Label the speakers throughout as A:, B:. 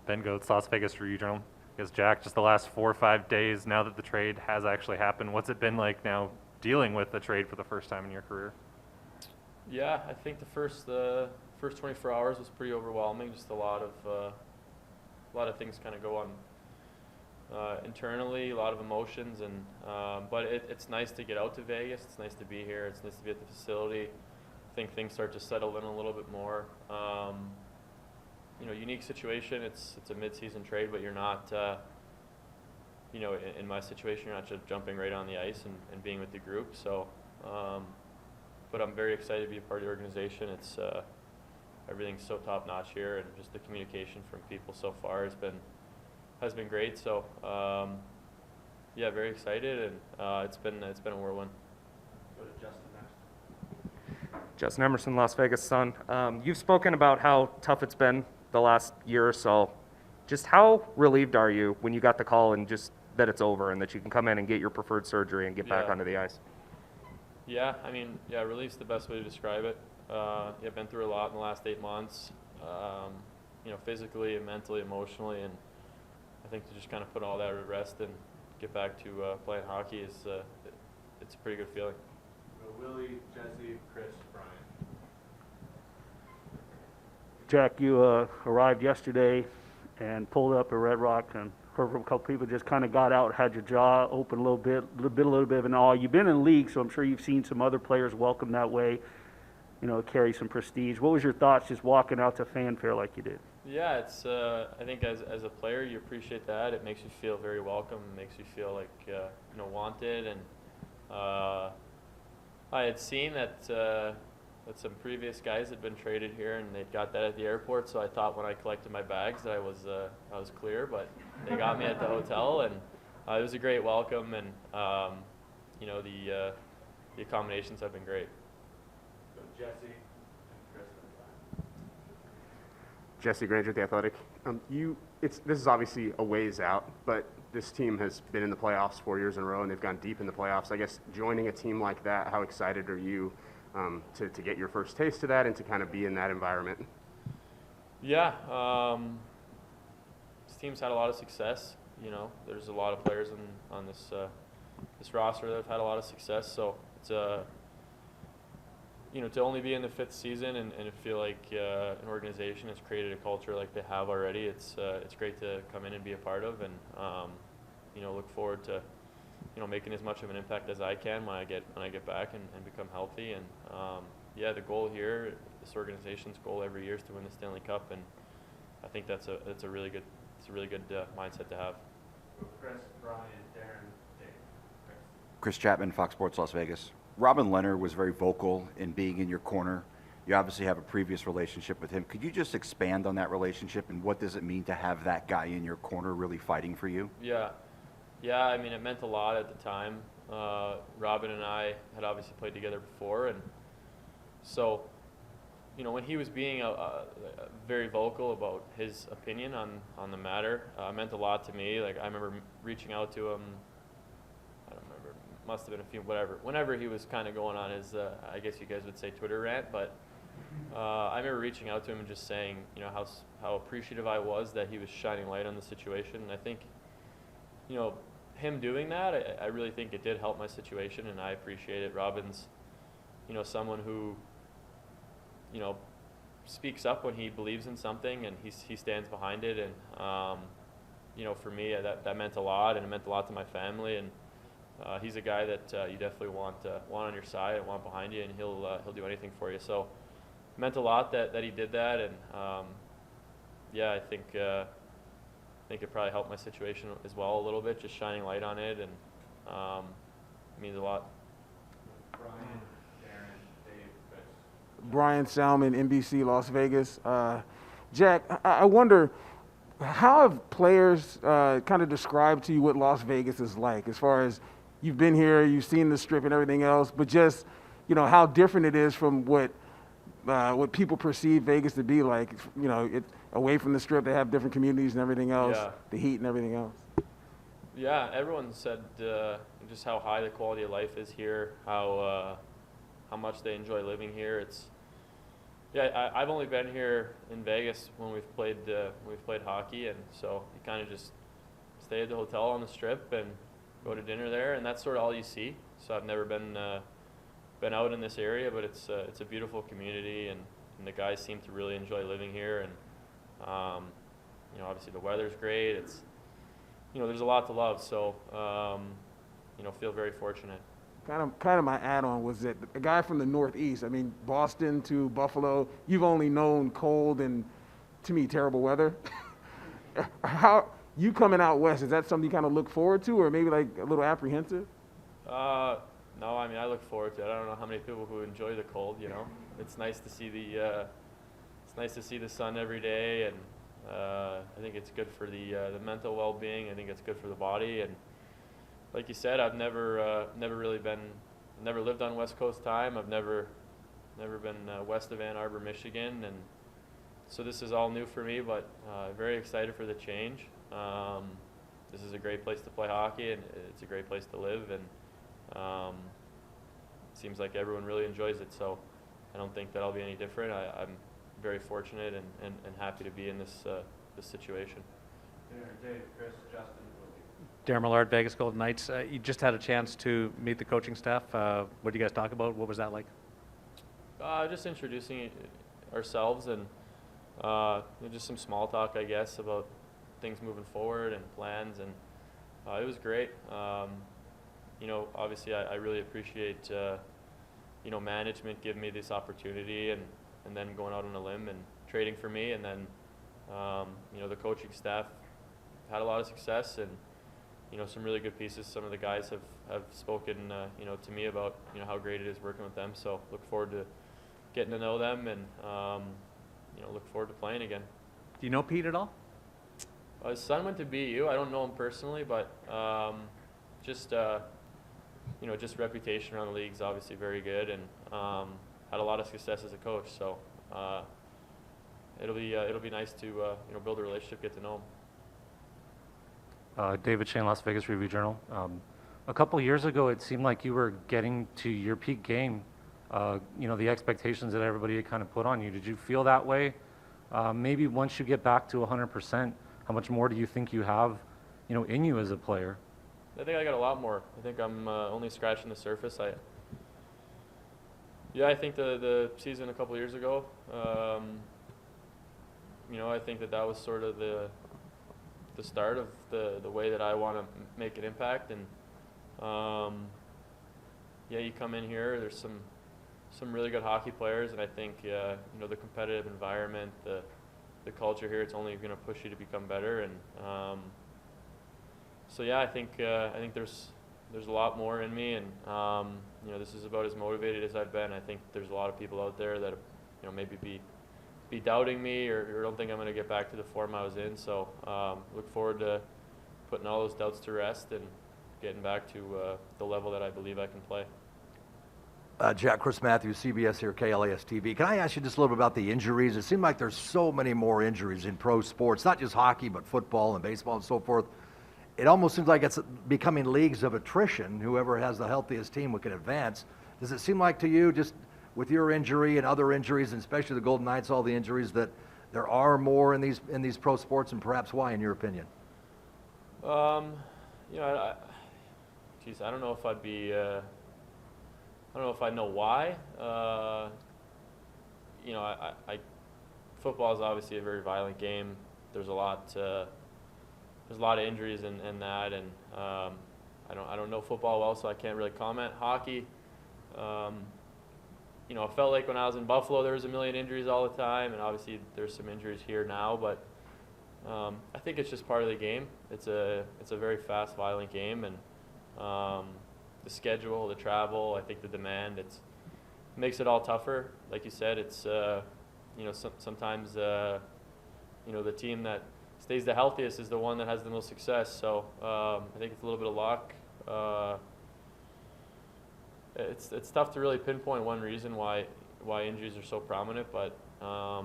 A: Ben Goats, Las Vegas Regional. I guess, Jack, just the last 4 or 5 days now that the trade has actually happened, what's it been like now dealing with the trade for the first time in your career?
B: Yeah, I think the first 24 hours was pretty overwhelming. Just a lot of things kind of go on internally, a lot of emotions, and but it's nice to get out to Vegas. It's nice to be here. It's nice to be at the facility. I think things start to settle in a little bit more. Unique situation. It's a mid-season trade, but you're not. In my situation, you're not just jumping right on the ice and being with the group. So, but I'm very excited to be a part of the organization. It's everything's so top notch here, and just the communication from people so far has been great. So, yeah, very excited, and it's been a whirlwind.
C: Go to Justin next.
D: Justin Emerson, Las Vegas Sun. You've spoken about how tough it's been the last year or so. Just how relieved are you when you got the call and just that it's over and that you can come in and get your preferred surgery and get back onto the ice?
B: Yeah, I mean, relief's the best way to describe it. I've been through a lot in the last 8 months, physically and mentally, emotionally, and I think to just kind of put all that to rest and get back to playing hockey it's a pretty good feeling.
C: Willie, Jesse, Chris, Brian.
E: Jack, you arrived yesterday and pulled up at Red Rock, and heard from a couple people, just kind of got out, had your jaw open a little bit of an awe. You've been in the league, so I'm sure you've seen some other players welcome that way, carry some prestige. What was your thoughts just walking out to fanfare like you did?
B: Yeah, it's. I think as a player, you appreciate that. It makes you feel very welcome. It makes you feel like wanted. And I had seen that some previous guys had been traded here, and they'd got that at the airport. So I thought when I collected my bags that I was clear, but they got me at the hotel, and it was a great welcome. And the accommodations have been great.
C: Go to Jesse and Chris and Brian.
F: Jesse Granger, The Athletic. This is obviously a ways out, but this team has been in the playoffs 4 years in a row, and they've gone deep in the playoffs. I guess joining a team like that, how excited are you to get your first taste of that and to kind of be in that environment?
B: Yeah, this team's had a lot of success. There's a lot of players on this roster that have had a lot of success. So it's to only be in the 5th season and feel like an organization has created a culture like they have already. It's great to come in and be a part of, and look forward to making as much of an impact as I can when I get back and become healthy. And the goal here, this organization's goal every year is to win the Stanley Cup, and I think that's a really good mindset to have.
C: Chris, Brian, Darren, Dave.
G: Chris Chapman, Fox Sports Las Vegas. Robin Lehner was very vocal in being in your corner. You obviously have a previous relationship with him. Could you just expand on that relationship, and what does it mean to have that guy in your corner really fighting for you?
B: Yeah. I mean, it meant a lot at the time. Robin and I had obviously played together before, and so, when he was being very vocal about his opinion on the matter, it meant a lot to me. Like, I remember reaching out to him. I don't remember. Must have been a few, whenever he was kind of going on his, I guess you guys would say Twitter rant, but I remember reaching out to him and just saying, how appreciative I was that he was shining light on the situation. And I think, him doing that, I really think it did help my situation, and I appreciate it. Robin's, someone who, speaks up when he believes in something, and he stands behind it. And, for me, that meant a lot, and it meant a lot to my family. And he's a guy that you definitely want on your side and want behind you, and he'll do anything for you. So it meant a lot that he did that, and I think it probably helped my situation as well a little bit, just shining light on it, and it means a lot.
C: Brian, Darren, Dave, Chris.
H: Brian Salmon, NBC Las Vegas. Jack, I wonder, how have players kind of described to you what Las Vegas is like, as far as you've been here, you've seen the Strip and everything else, but just, how different it is from what people perceive Vegas to be like. Away from the Strip, they have different communities and everything else, the heat and everything else.
B: Yeah, everyone said just how high the quality of life is here, how much they enjoy living here. Yeah, I've only been here in Vegas when we've played hockey, and so you kind of just stay at the hotel on the Strip and go to dinner there, and that's sort of all you see. So I've never been out in this area, but it's a beautiful community, and the guys seem to really enjoy living here, and obviously the weather's great. It's there's a lot to love, so feel very fortunate.
H: Kind of my add-on was that a guy from the Northeast, I mean, Boston to Buffalo, you've only known cold and, to me, terrible weather. How you coming out west, is that something you kind of look forward to, or maybe like a little apprehensive?
B: No, I mean, I look forward to it. I don't know how many people who enjoy the cold. It's nice to see the sun every day, and I think it's good for the mental well-being. I think it's good for the body, and like you said, I've never lived on West Coast time. I've never been west of Ann Arbor, Michigan, and so this is all new for me. But very excited for the change. This is a great place to play hockey, and it's a great place to live, and it seems like everyone really enjoys it. So I don't think that I'll be any different. I'm very fortunate and happy to be in this situation.
C: Dave, Chris, Justin.
I: Darren Millard, Vegas Golden Knights. You just had a chance to meet the coaching staff. What did you guys talk about? What was that like?
B: Just introducing ourselves and just some small talk, I guess, about things moving forward and plans, and it was great. Obviously I really appreciate management giving me this opportunity and then going out on a limb and trading for me, and then the coaching staff had a lot of success, and some really good pieces. Some of the guys have spoken to me about how great it is working with them, so look forward to getting to know them, and look forward to playing again.
I: Do you know Pete at all?
B: His son went to BU. I don't know him personally, but just reputation around the league is obviously very good, and had a lot of success as a coach. So it'll be nice to build a relationship, get to know him.
A: David Shane, Las Vegas Review-Journal. A couple years ago, it seemed like you were getting to your peak game. The expectations that everybody had kind of put on you. Did you feel that way? Maybe once you get back to 100%, how much more do you think you have, in you as a player?
B: I think I got a lot more. I think I'm only scratching the surface. I think the season a couple years ago, I think that was sort of the start of the way that I want to make an impact. And you come in here, there's some really good hockey players, and I think the competitive environment, the culture here, it's only going to push you to become better. And I think there's a lot more in me, and this is about as motivated as I've been. I think there's a lot of people out there that maybe be doubting me or don't think I'm going to get back to the form I was in. So look forward to putting all those doubts to rest and getting back to the level that I believe I can play.
J: Jack, Chris Matthews, CBS here, KLAS TV. Can I ask you just a little bit about the injuries? It seems like there's so many more injuries in pro sports, not just hockey, but football and baseball and so forth. It almost seems like it's becoming leagues of attrition. Whoever has the healthiest team can advance. Does it seem like to you, just with your injury and other injuries, and especially the Golden Knights, all the injuries, that there are more in these pro sports, and perhaps why, in your opinion?
B: I don't know if I'd be. I don't know if I know why. Football is obviously a very violent game. There's a lot of injuries in that, and I don't know football well, so I can't really comment. Hockey, it felt like when I was in Buffalo there was a million injuries all the time, and obviously there's some injuries here now, but I think it's just part of the game. It's a very fast, violent game, and the schedule, the travel, I think the demand, it makes it all tougher. Like you said, it's sometimes the team that stays the healthiest is the one that has the most success. So I think it's a little bit of luck. It's tough to really pinpoint one reason why injuries are so prominent, but I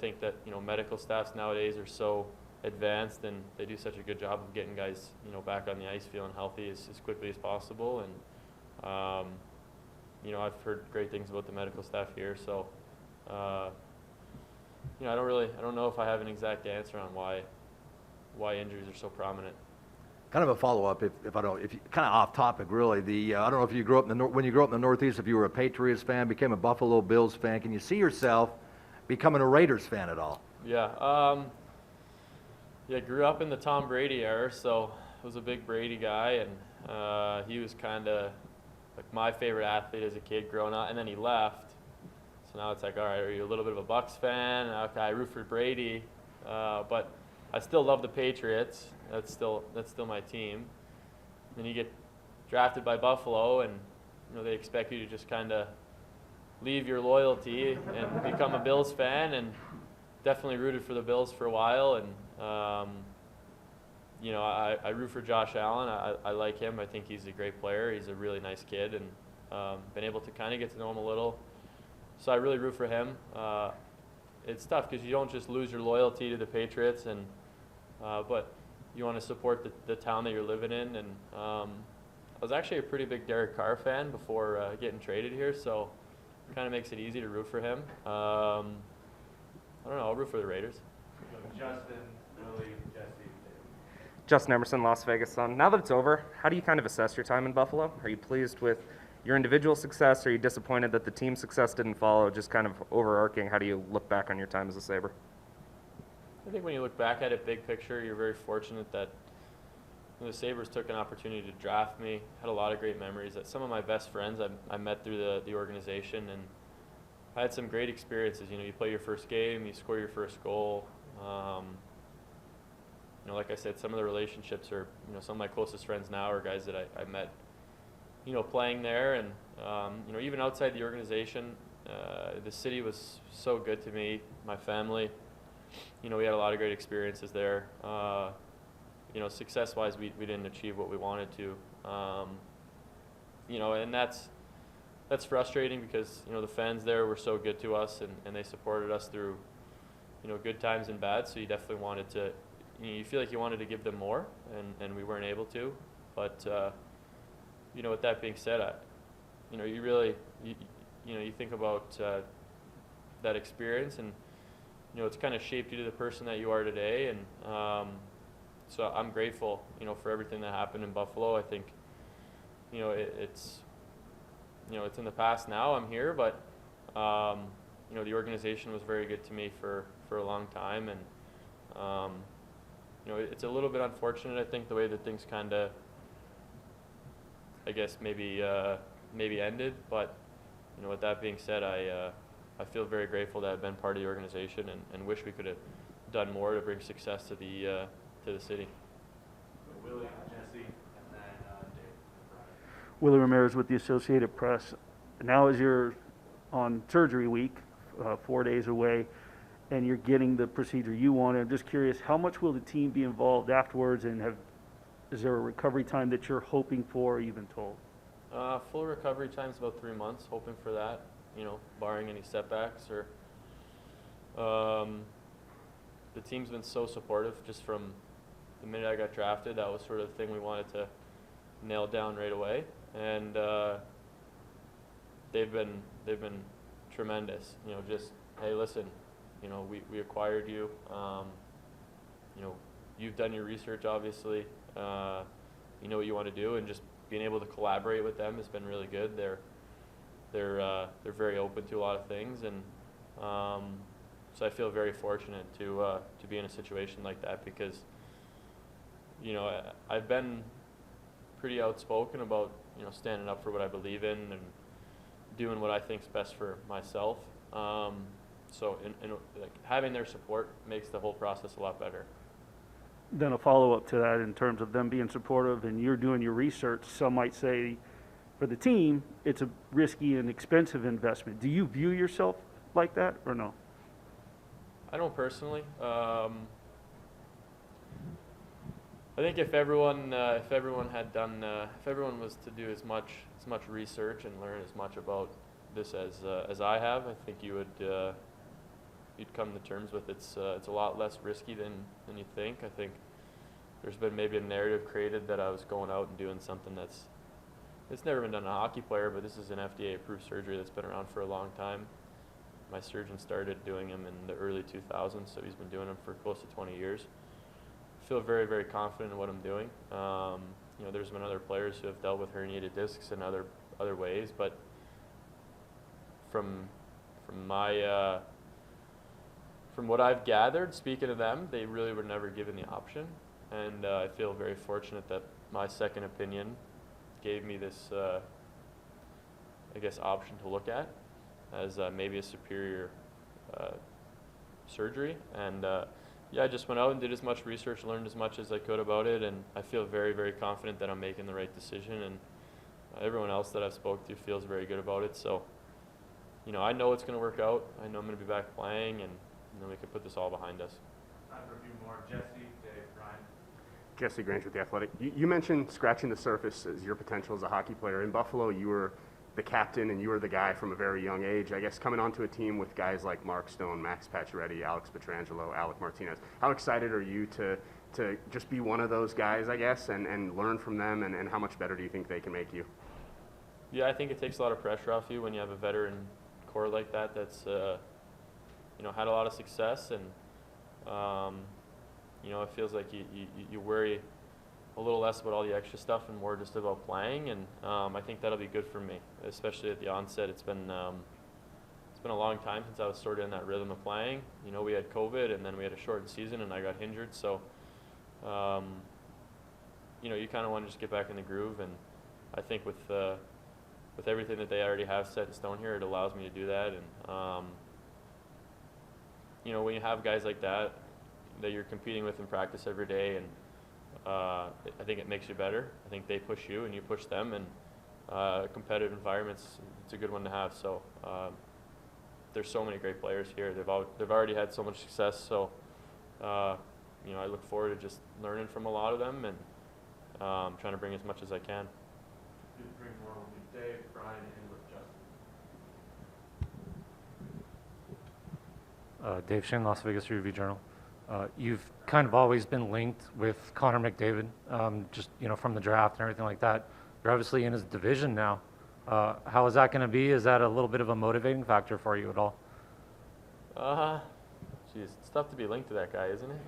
B: think that medical staffs nowadays are so advanced, and they do such a good job of getting guys back on the ice feeling healthy as quickly as possible. And I've heard great things about the medical staff here, so I don't know if I have an exact answer on why injuries are so prominent.
J: Kind of a follow-up, if you kind of off topic, really. I don't know if you grew up when you grew up in the Northeast, if you were a Patriots fan, became a Buffalo Bills fan. Can you see yourself becoming a Raiders fan at all?
B: Yeah. Yeah, grew up in the Tom Brady era, so I was a big Brady guy, and he was kind of like my favorite athlete as a kid growing up, and then he left. So now it's like, all right, are you a little bit of a Bucks fan? Okay, I root for Brady, but I still love the Patriots. That's still my team. Then you get drafted by Buffalo, and they expect you to just kind of leave your loyalty and become a Bills fan, and definitely rooted for the Bills for a while, and I root for Josh Allen. I like him. I think he's a great player. He's a really nice kid, and been able to kind of get to know him a little. So I really root for him. It's tough because you don't just lose your loyalty to the Patriots, but you want to support the town that you're living in. And I was actually a pretty big Derek Carr fan before getting traded here, so it kind of makes it easy to root for him. I don't know. I'll root for the Raiders.
C: Justin, Willie, Jesse, Dave.
D: Justin Emerson, Las Vegas Sun. Now that it's over, how do you kind of assess your time in Buffalo? Are you pleased with your individual success? Are you disappointed that the team's success didn't follow? Just kind of overarching, how do you look back on your time as a Sabre?
B: I think when you look back at it, big picture, you're very fortunate that the Sabres took an opportunity to draft me. Had a lot of great memories. That some of my best friends I met through the organization, and I had some great experiences. You play your first game, you score your first goal. Like I said, some of the relationships are, some of my closest friends now are guys that I met, playing there, and even outside the organization, the city was so good to me, my family. We had a lot of great experiences there. Success-wise, we didn't achieve what we wanted to. And that's frustrating because, the fans there were so good to us, and they supported us through, good times and bad. So you definitely wanted to, you feel like you wanted to give them more, and we weren't able to. But, with that being said, you really, you think about that experience, and, it's kind of shaped you to the person that you are today. And so I'm grateful, for everything that happened in Buffalo. I think, it's in the past now. I'm here, but, the organization was very good to me for a long time. And, it's a little bit unfortunate, I think, the way that things kind of, I guess, maybe ended. But, with that being said, I feel very grateful to have been part of the organization, and wish we could have done more to bring success to the city.
C: Willie, Jesse, and then Dave.
E: Willie Ramirez with the Associated Press. Now as you're on surgery week, 4 days away, and you're getting the procedure you want, I'm just curious, how much will the team be involved afterwards, and is there a recovery time that you're hoping for, or you've been told?
B: Full recovery time is about 3 months, hoping for that, barring any setbacks. Or the team's been so supportive just from the minute I got drafted. That was sort of the thing we wanted to nail down right away, and they've been tremendous. Just, hey, listen, we acquired you. You've done your research, obviously. You know what you want to do, and just being able to collaborate with them has been really good. They're very open to a lot of things, and so I feel very fortunate to be in a situation like that, because I've been pretty outspoken about standing up for what I believe in and doing what I think is best for myself. So like, having their support makes the whole process a lot better.
E: Then a follow-up to that, in terms of them being supportive and you're doing your research, some might say for the team it's a risky and expensive investment. Do you view yourself like that, or no?
B: I don't personally. I think if everyone was to do as much research and learn as much about this as I have, I think you'd come to terms with it's a lot less risky than you think. I think there's been maybe a narrative created that I was going out and doing something it's never been done on a hockey player, but this is an FDA approved surgery that's been around for a long time. my surgeon started doing them in the early 2000s, so he's been doing them for close to 20 years. I feel very, very confident in what I'm doing. There's been other players who have dealt with herniated discs in other ways, but from what I've gathered, speaking to them, they really were never given the option, and I feel very fortunate that my second opinion gave me this, option to look at as maybe a superior surgery. And I just went out and did as much research, learned as much as I could about it, and I feel very, very confident that I'm making the right decision. And everyone else that I've spoke to feels very good about it. So, I know it's going to work out. I know I'm going to be back playing, and then we can put this all behind us.
C: Time for a few more. Jesse, Dave, Brian.
F: Jesse Granger with The Athletic. You mentioned scratching the surface as your potential as a hockey player. In Buffalo, you were the captain and you were the guy from a very young age. I guess coming onto a team with guys like Mark Stone, Max Pacioretty, Alex Pietrangelo, Alec Martinez, how excited are you to just be one of those guys, I guess, and learn from them, and how much better do you think they can make you?
B: Yeah, I think it takes a lot of pressure off you when you have a veteran core like that that's had a lot of success, and it feels like you worry a little less about all the extra stuff and more just about playing, and I think that'll be good for me, especially at the onset. It's been a long time since I was sort of in that rhythm of playing. We had COVID, and then we had a shortened season, and I got injured, so you kind of want to just get back in the groove, and I think with everything that they already have set in stone here, it allows me to do that. And when you have guys like that you're competing with in practice every day, and I think it makes you better. I think they push you and you push them, and competitive environments, it's a good one to have. So there's so many great players here. They've already had so much success. So I look forward to just learning from a lot of them, and trying to bring as much as I can.
C: Do three more with Dave, Brian, and with Justin.
A: Dave Shane, Las Vegas Review-Journal. You've kind of always been linked with Connor McDavid, just from the draft and everything like that. You're obviously in his division now. How is that going to be? Is that a little bit of a motivating factor for you at all?
B: Geez, it's tough to be linked to that guy, isn't it?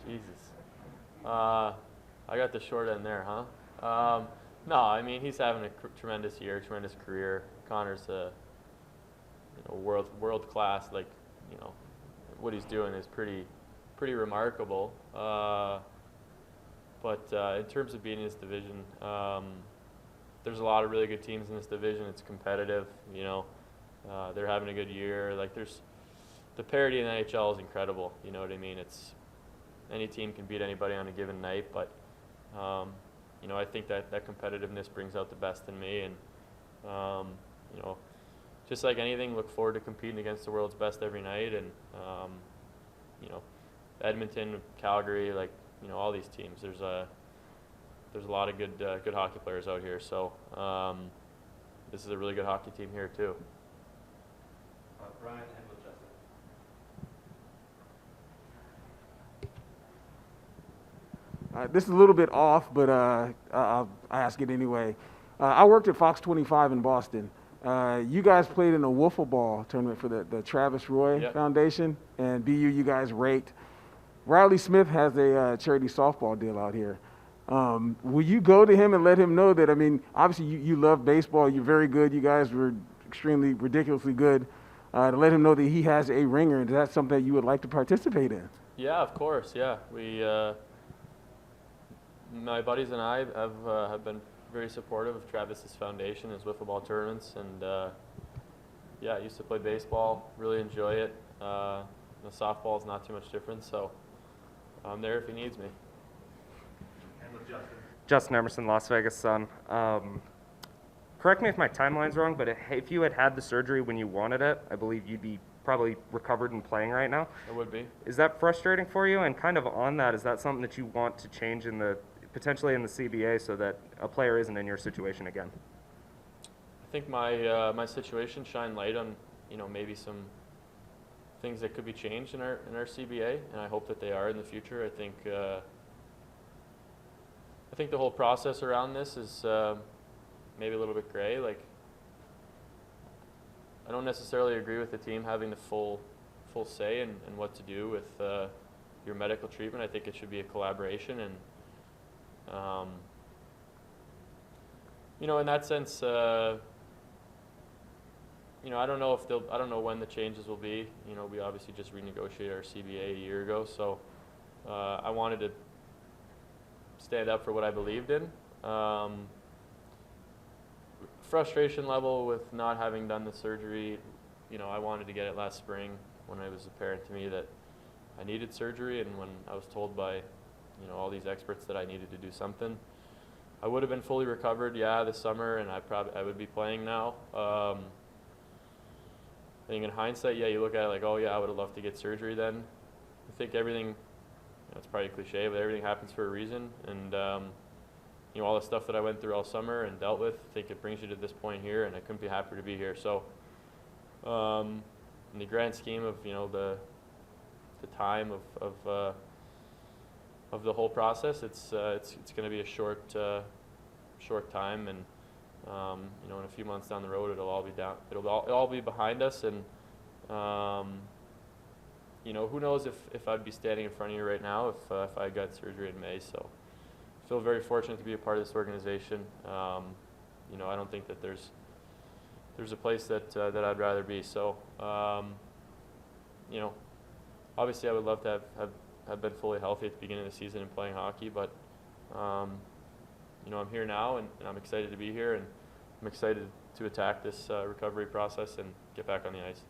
B: Jesus. I got the short end there, huh? No, I mean, he's having a tremendous year, tremendous career. Connor's a world class. Like, what he's doing is pretty remarkable. But in terms of being in this division, there's a lot of really good teams in this division. It's competitive. They're having a good year. Like, there's the parity in the NHL is incredible. You know what I mean? It's any team can beat anybody on a given night, but I think that competitiveness brings out the best in me, and just like anything, look forward to competing against the world's best every night, and Edmonton, Calgary, like all these teams. There's a lot of good hockey players out here, so this is a really good hockey team here too.
C: Brian, and with Justin.
H: This is a little bit off, but I'll ask it anyway. I worked at Fox 25 in Boston. You guys played in a wiffle ball tournament for the Travis Roy
B: Yep.
H: Foundation, and BU, you guys raked. Riley Smith has a charity softball deal out here. Will you go to him and let him know that, obviously you love baseball, you're very good, you guys were extremely, ridiculously good, to let him know that he has a ringer, and is that something that you would like to participate in?
B: Yeah, of course. Yeah, we, my buddies and I have been very supportive of Travis's foundation, his wiffle ball tournaments, and I used to play baseball, really enjoy it. Softball is not too much different, so I'm there if he needs me.
C: And with Justin.
D: Justin Emerson, Las Vegas Sun. Correct me if my timeline's wrong, but if you had the surgery when you wanted it, I believe you'd be probably recovered and playing right now.
B: It would be.
D: Is that frustrating for you? And kind of on that, is that something that you want to change potentially in the CBA so that a player isn't in your situation again?
B: I think my situation shined light on maybe some things that could be changed in our CBA, and I hope that they are in the future. I think the whole process around this is maybe a little bit gray. Like, I don't necessarily agree with the team having the full say in what to do with your medical treatment. I think it should be a collaboration, and in that sense, I don't know I don't know when the changes will be. We obviously just renegotiated our CBA a year ago, so I wanted to stand up for what I believed in. Frustration level with not having done the surgery, I wanted to get it last spring when it was apparent to me that I needed surgery, and when I was told by, all these experts that I needed to do something. I would have been fully recovered, this summer, and I would be playing now. I think in hindsight, you look at it like, oh yeah, I would have loved to get surgery then. I think everything, it's probably a cliche, but everything happens for a reason, and all the stuff that I went through all summer and dealt with, I think it brings you to this point here, and I couldn't be happier to be here. So, in the grand scheme of the time of the whole process, it's going to be a short time, and in a few months down the road, it'll all be behind us, and who knows if I'd be standing in front of you right now if I got surgery in May. So I feel very fortunate to be a part of this organization. I don't think that there's a place that I'd rather be. So obviously I would love to have been fully healthy at the beginning of the season and playing hockey, but I'm here now, and I'm excited to be here, and I'm excited to attack this recovery process and get back on the ice.